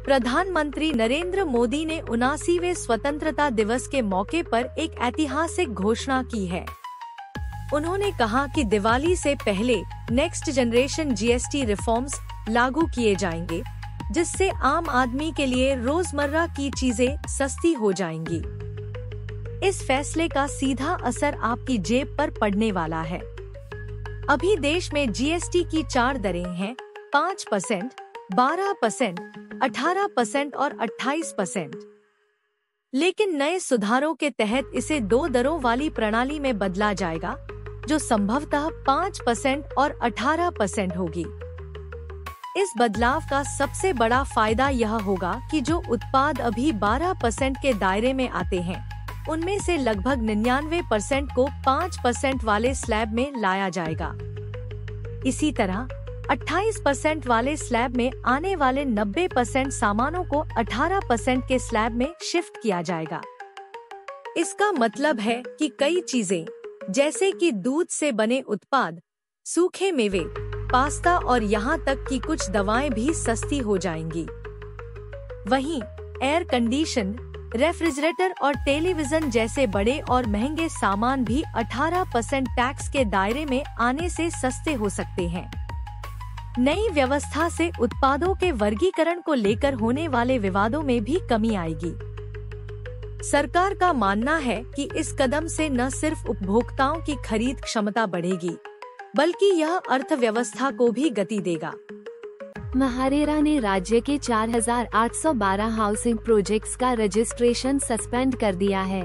प्रधानमंत्री नरेंद्र मोदी ने 79वें स्वतंत्रता दिवस के मौके पर एक ऐतिहासिक घोषणा की है। उन्होंने कहा कि दिवाली से पहले नेक्स्ट जनरेशन जीएसटी रिफॉर्म्स लागू किए जाएंगे, जिससे आम आदमी के लिए रोजमर्रा की चीजें सस्ती हो जाएंगी। इस फैसले का सीधा असर आपकी जेब पर पड़ने वाला है। अभी देश में जीएसटी की 4 दरें हैं, 5%, 12%, 18% और 28%। लेकिन नए सुधारों के तहत इसे 2 दरों वाली प्रणाली में बदला जाएगा, जो संभवतः 5% और 18% होगी। इस बदलाव का सबसे बड़ा फायदा यह होगा कि जो उत्पाद अभी 12% के दायरे में आते हैं, उनमें से लगभग 99% को 5% वाले स्लैब में लाया जाएगा। इसी तरह 28% वाले स्लैब में आने वाले 90% सामानों को 18% के स्लैब में शिफ्ट किया जाएगा। इसका मतलब है कि कई चीजें, जैसे कि दूध से बने उत्पाद, सूखे मेवे, पास्ता और यहाँ तक कि कुछ दवाएं भी सस्ती हो जाएंगी। वहीं एयर कंडीशन, रेफ्रिजरेटर और टेलीविजन जैसे बड़े और महंगे सामान भी 18% टैक्स के दायरे में आने से सस्ते हो सकते हैं। नई व्यवस्था से उत्पादों के वर्गीकरण को लेकर होने वाले विवादों में भी कमी आएगी। सरकार का मानना है कि इस कदम से न सिर्फ उपभोक्ताओं की खरीद क्षमता बढ़ेगी, बल्कि यह अर्थव्यवस्था को भी गति देगा। महारेरा ने राज्य के 4,812 हाउसिंग प्रोजेक्ट्स का रजिस्ट्रेशन सस्पेंड कर दिया है।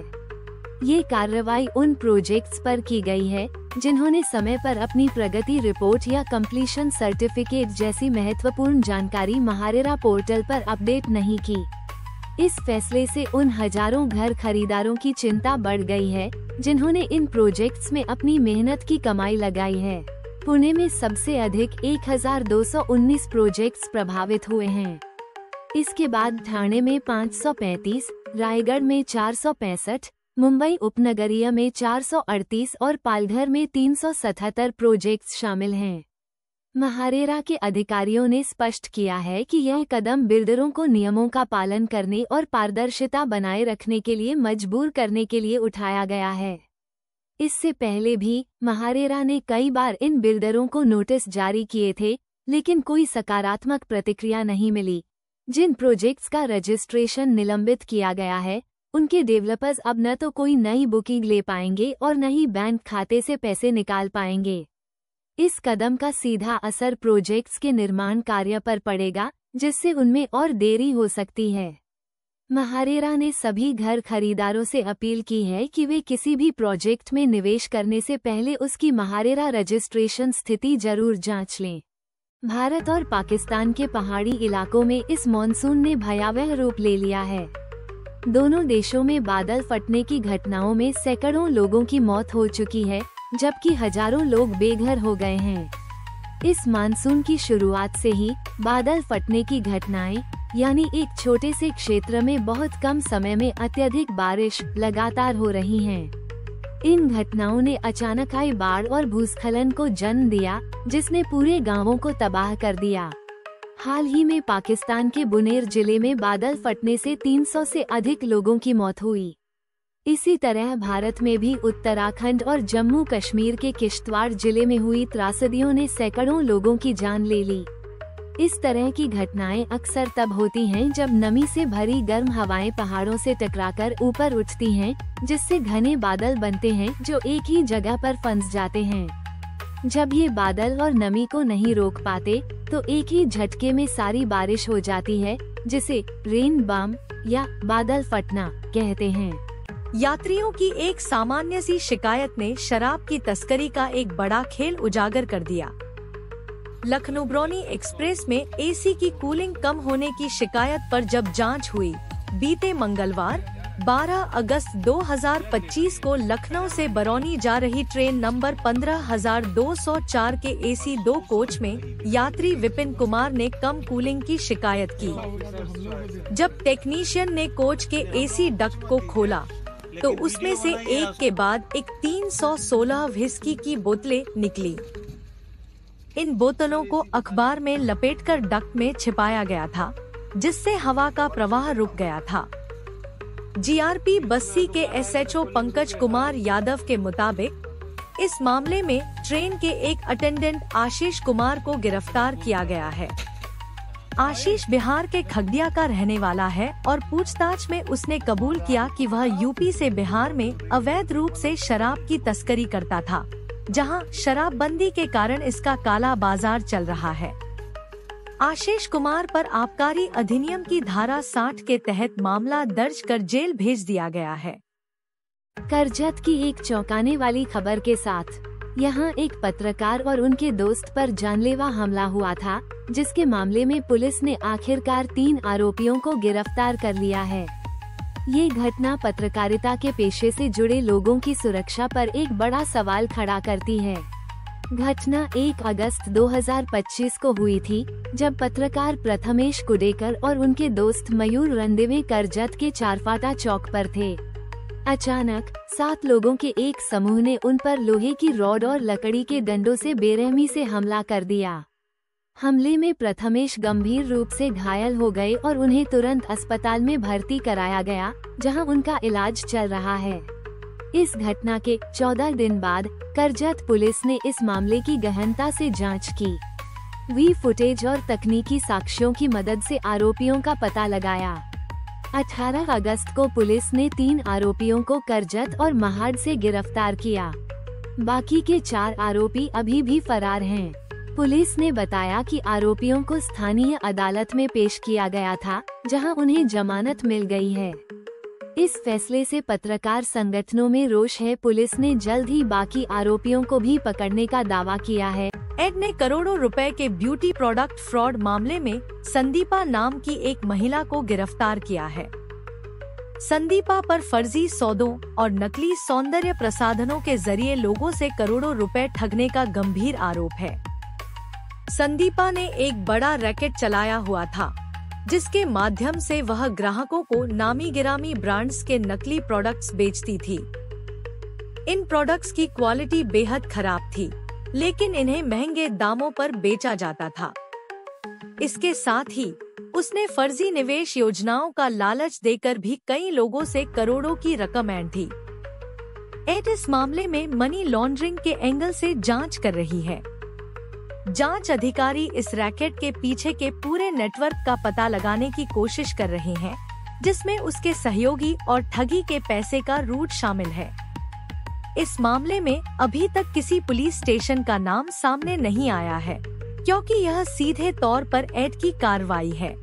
ये कार्रवाई उन प्रोजेक्ट्स पर की गई है जिन्होंने समय पर अपनी प्रगति रिपोर्ट या कंप्लीशन सर्टिफिकेट जैसी महत्वपूर्ण जानकारी महारेरा पोर्टल पर अपडेट नहीं की। इस फैसले से उन हजारों घर खरीदारों की चिंता बढ़ गई है जिन्होंने इन प्रोजेक्ट्स में अपनी मेहनत की कमाई लगाई है। पुणे में सबसे अधिक 1,219 प्रोजेक्ट्स प्रभावित हुए हैं। इसके बाद ठाणे में 535, रायगढ़ में 465, मुंबई उपनगरीय में 438 और पालघर में 377 प्रोजेक्ट्स शामिल हैं। महारेरा के अधिकारियों ने स्पष्ट किया है कि यह कदम बिल्डरों को नियमों का पालन करने और पारदर्शिता बनाए रखने के लिए मजबूर करने के लिए उठाया गया है। इससे पहले भी महारेरा ने कई बार इन बिल्डरों को नोटिस जारी किए थे, लेकिन कोई सकारात्मक प्रतिक्रिया नहीं मिली। जिन प्रोजेक्ट्स का रजिस्ट्रेशन निलंबित किया गया है, उनके डेवलपर्स अब न तो कोई नई बुकिंग ले पाएंगे और न ही बैंक खाते से पैसे निकाल पाएंगे। इस कदम का सीधा असर प्रोजेक्ट्स के निर्माण कार्य पर पड़ेगा, जिससे उनमें और देरी हो सकती है। महारेरा ने सभी घर खरीदारों से अपील की है कि वे किसी भी प्रोजेक्ट में निवेश करने से पहले उसकी महारेरा रजिस्ट्रेशन स्थिति जरूर जांच लें। भारत और पाकिस्तान के पहाड़ी इलाकों में इस मॉनसून ने भयावह रूप ले लिया है। दोनों देशों में बादल फटने की घटनाओं में सैकड़ों लोगों की मौत हो चुकी है, जबकि हजारों लोग बेघर हो गए हैं। इस मानसून की शुरुआत से ही बादल फटने की घटनाएं, यानी एक छोटे से क्षेत्र में बहुत कम समय में अत्यधिक बारिश लगातार हो रही हैं। इन घटनाओं ने अचानक आई बाढ़ और भूस्खलन को जन्म दिया, जिसने पूरे गांवों को तबाह कर दिया। हाल ही में पाकिस्तान के बुनेर जिले में बादल फटने से 300 से अधिक लोगों की मौत हुई। इसी तरह भारत में भी उत्तराखंड और जम्मू कश्मीर के किश्तवाड़ जिले में हुई त्रासदियों ने सैकड़ों लोगों की जान ले ली। इस तरह की घटनाएं अक्सर तब होती हैं जब नमी से भरी गर्म हवाएं पहाड़ों से टकराकर ऊपर उठती हैं, जिससे घने बादल बनते हैं जो एक ही जगह पर फंस जाते हैं। जब ये बादल और नमी को नहीं रोक पाते, तो एक ही झटके में सारी बारिश हो जाती है, जिसे रेन बम या बादल फटना कहते हैं। यात्रियों की एक सामान्य सी शिकायत ने शराब की तस्करी का एक बड़ा खेल उजागर कर दिया। लखनऊ बरौनी एक्सप्रेस में एसी की कूलिंग कम होने की शिकायत पर जब जांच हुई, बीते मंगलवार 12 अगस्त 2025 को लखनऊ से बरौनी जा रही ट्रेन नंबर 15,204 के एसी 2 कोच में यात्री विपिन कुमार ने कम कूलिंग की शिकायत की। जब टेक्नीशियन ने कोच के एसी डक्ट को खोला, तो उसमें से एक के बाद एक 316 व्हिस्की की बोतलें निकली। इन बोतलों को अखबार में लपेटकर डक्ट में छिपाया गया था, जिससे हवा का प्रवाह रुक गया था। जीआरपी बस्सी के एसएचओ पंकज कुमार यादव के मुताबिक इस मामले में ट्रेन के एक अटेंडेंट आशीष कुमार को गिरफ्तार किया गया है। आशीष बिहार के खगड़िया का रहने वाला है और पूछताछ में उसने कबूल किया कि वह यूपी से बिहार में अवैध रूप से शराब की तस्करी करता था, जहां शराबबंदी के कारण इसका काला बाजार चल रहा है। आशीष कुमार पर आबकारी अधिनियम की धारा 60 के तहत मामला दर्ज कर जेल भेज दिया गया है। करजत की एक चौंकाने वाली खबर के साथ यहाँ एक पत्रकार और उनके दोस्त पर जानलेवा हमला हुआ था, जिसके मामले में पुलिस ने आखिरकार 3 आरोपियों को गिरफ्तार कर लिया है। ये घटना पत्रकारिता के पेशे से जुड़े लोगों की सुरक्षा पर एक बड़ा सवाल खड़ा करती है। घटना 1 अगस्त 2025 को हुई थी, जब पत्रकार प्रथमेश कुडेकर और उनके दोस्त मयूर रंदेवे करजत के चारफाटा चौक पर थे। अचानक 7 लोगों के एक समूह ने उन पर लोहे की रॉड और लकड़ी के डंडों से बेरहमी से हमला कर दिया। हमले में प्रथमेश गंभीर रूप से घायल हो गए और उन्हें तुरंत अस्पताल में भर्ती कराया गया, जहां उनका इलाज चल रहा है। इस घटना के 14 दिन बाद करजत पुलिस ने इस मामले की गहनता से जांच की। वी फुटेज और तकनीकी साक्ष्यों की मदद से आरोपियों का पता लगाया। 18 अगस्त को पुलिस ने 3 आरोपियों को करजत और महाड से गिरफ्तार किया। बाकी के 4 आरोपी अभी भी फरार हैं। पुलिस ने बताया कि आरोपियों को स्थानीय अदालत में पेश किया गया था, जहां उन्हें जमानत मिल गई है। इस फैसले से पत्रकार संगठनों में रोष है। पुलिस ने जल्द ही बाकी आरोपियों को भी पकड़ने का दावा किया है। एड ने करोड़ों रुपए के ब्यूटी प्रोडक्ट फ्रॉड मामले में संदीपा नाम की एक महिला को गिरफ्तार किया है। संदीपा पर फर्जी सौदों और नकली सौंदर्य प्रसाधनों के जरिए लोगों से करोड़ों रुपए ठगने का गंभीर आरोप है। संदीपा ने एक बड़ा रैकेट चलाया हुआ था, जिसके माध्यम से वह ग्राहकों को नामी गिरामी ब्रांड्स के नकली प्रोडक्ट्स बेचती थी। इन प्रोडक्ट्स की क्वालिटी बेहद खराब थी, लेकिन इन्हें महंगे दामों पर बेचा जाता था। इसके साथ ही उसने फर्जी निवेश योजनाओं का लालच देकर भी कई लोगों से करोड़ों की रकम ऐंठी। एड इस मामले में मनी लॉन्ड्रिंग के एंगल से जांच कर रही है। जांच अधिकारी इस रैकेट के पीछे के पूरे नेटवर्क का पता लगाने की कोशिश कर रहे हैं, जिसमें उसके सहयोगी और ठगी के पैसे का रूट शामिल है। इस मामले में अभी तक किसी पुलिस स्टेशन का नाम सामने नहीं आया है, क्योंकि यह सीधे तौर पर एड की कार्रवाई है।